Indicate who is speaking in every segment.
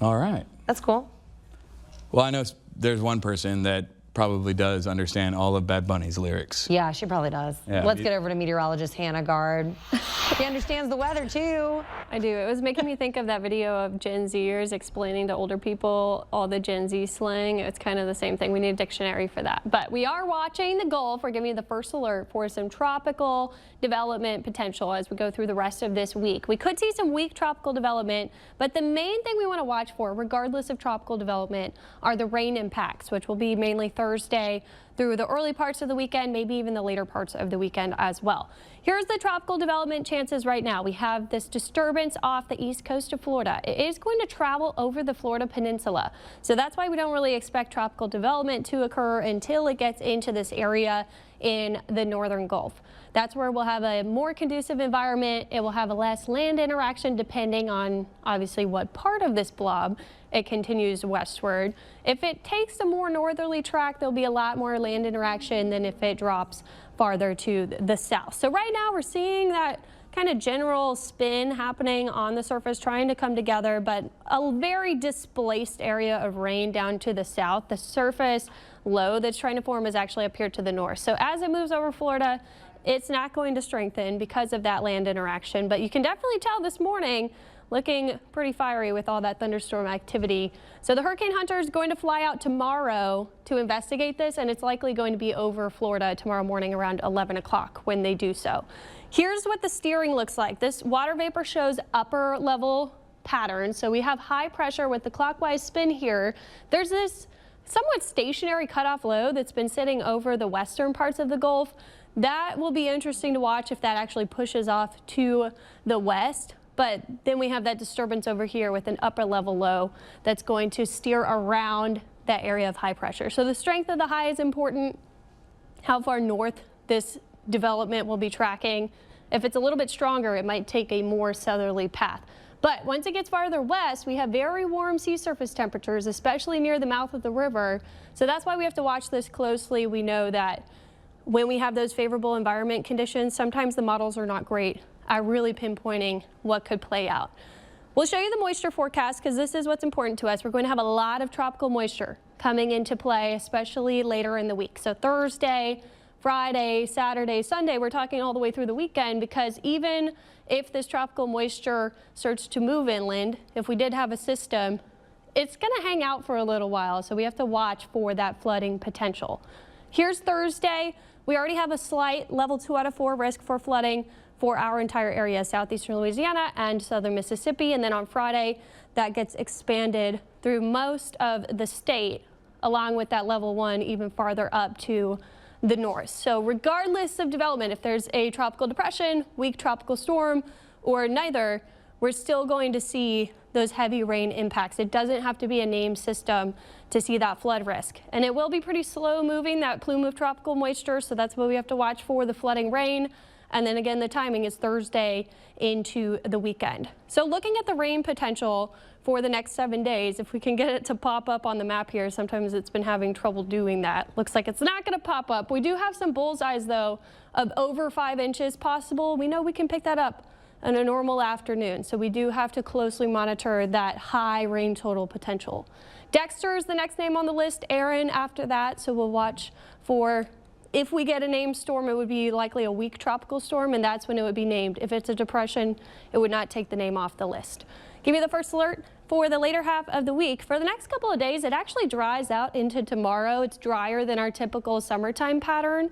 Speaker 1: All right.
Speaker 2: That's cool.
Speaker 1: Well, I know there's one person that probably does understand all of Bad Bunny's lyrics.
Speaker 2: Yeah, she probably does.
Speaker 1: Yeah.
Speaker 2: Let's get over to meteorologist Hannah Gard. She understands the weather too.
Speaker 3: I do. It was making me think of that video of Gen Zers explaining to older people all the Gen Z slang. It's kind of the same thing. We need a dictionary for that. But we are watching the Gulf. We're giving you the first alert for some tropical development potential as we go through the rest of this week. We could see some weak tropical development, but the main thing we want to watch for, regardless of tropical development, are the rain impacts, which will be mainly Thursday through the early parts of the weekend, maybe even the later parts of the weekend as well. Here's the tropical development chances right now. We have this disturbance off the east coast of Florida. It is going to travel over the Florida peninsula. So that's why we don't really expect tropical development to occur until it gets into this area in the northern Gulf. That's where we'll have a more conducive environment. It will have a less land interaction depending on obviously what part of this blob it continues westward. If it takes a more northerly track, there'll be a lot more land interaction than if it drops farther to the south. So right now we're seeing that kind of general spin happening on the surface, trying to come together, but a very displaced area of rain down to the south. The surface low that's trying to form is actually up here to the north. So as it moves over Florida, it's not going to strengthen because of that land interaction, but you can definitely tell this morning looking pretty fiery with all that thunderstorm activity. So the hurricane hunter is going to fly out tomorrow to investigate this, and it's likely going to be over Florida tomorrow morning around 11 o'clock when they do so. Here's what the steering looks like. This water vapor shows upper level pattern. So we have high pressure with the clockwise spin here. There's this somewhat stationary cutoff low that's been sitting over the western parts of the Gulf. That will be interesting to watch if that actually pushes off to the west. But then we have that disturbance over here with an upper level low that's going to steer around that area of high pressure. So the strength of the high is important. How far north this development will be tracking. If it's a little bit stronger, it might take a more southerly path. But once it gets farther west, we have very warm sea surface temperatures, especially near the mouth of the river. So that's why we have to watch this closely. We know that when we have those favorable environment conditions, sometimes the models are not great at really pinpointing what could play out. We'll show you the moisture forecast because this is what's important to us. We're going to have a lot of tropical moisture coming into play, especially later in the week. So Thursday, Friday, Saturday, Sunday, we're talking all the way through the weekend, because even if this tropical moisture starts to move inland, if we did have a system, it's going to hang out for a little while. So we have to watch for that flooding potential. Here's Thursday. We already have a slight level 2 out of 4 risk for flooding for our entire area, southeastern Louisiana and southern Mississippi. And then on Friday, that gets expanded through most of the state, along with that level 1 even farther up to the north. So regardless of development, if there's a tropical depression, weak tropical storm, or neither, we're still going to see those heavy rain impacts. It doesn't have to be a named system to see that flood risk. And it will be pretty slow moving, that plume of tropical moisture, so that's what we have to watch for, the flooding rain. And then again, the timing is Thursday into the weekend. So looking at the rain potential for the next 7 days, if we can get it to pop up on the map here, sometimes it's been having trouble doing that. Looks like it's not going to pop up. We do have some bullseyes, though, of over 5 inches possible. We know we can pick that up on a normal afternoon, so we do have to closely monitor that high rain total potential. Dexter is the next name on the list, Aaron after that, so we'll watch for, if we get a named storm, it would be likely a weak tropical storm, and that's when it would be named. If it's a depression, it would not take the name off the list. Give you the first alert for the later half of the week. For the next couple of days, it actually dries out into tomorrow. It's drier than our typical summertime pattern,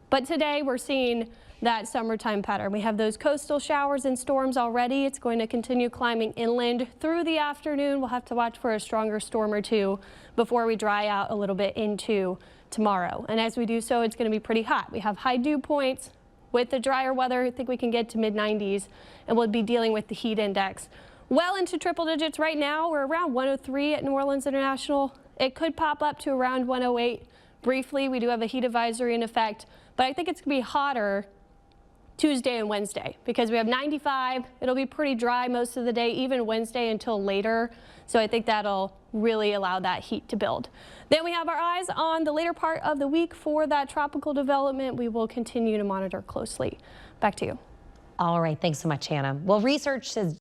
Speaker 3: but today we're seeing that summertime pattern. We have those coastal showers and storms already. It's going to continue climbing inland through the afternoon. We'll have to watch for a stronger storm or two before we dry out a little bit into tomorrow. And as we do so, it's going to be pretty hot. We have high dew points. With the drier weather, I think we can get to mid-90s, and we'll be dealing with the heat index well into triple digits. Right now, we're around 103 at New Orleans International. It could pop up to around 108 briefly. We do have a heat advisory in effect, but I think it's going to be hotter Tuesday and Wednesday because we have 95. It'll be pretty dry most of the day, even Wednesday until later. So I think that'll really allow that heat to build. Then we have our eyes on the later part of the week for that tropical development. We will continue to monitor closely. Back to you.
Speaker 2: All right. Thanks so much, Hannah. Well, research says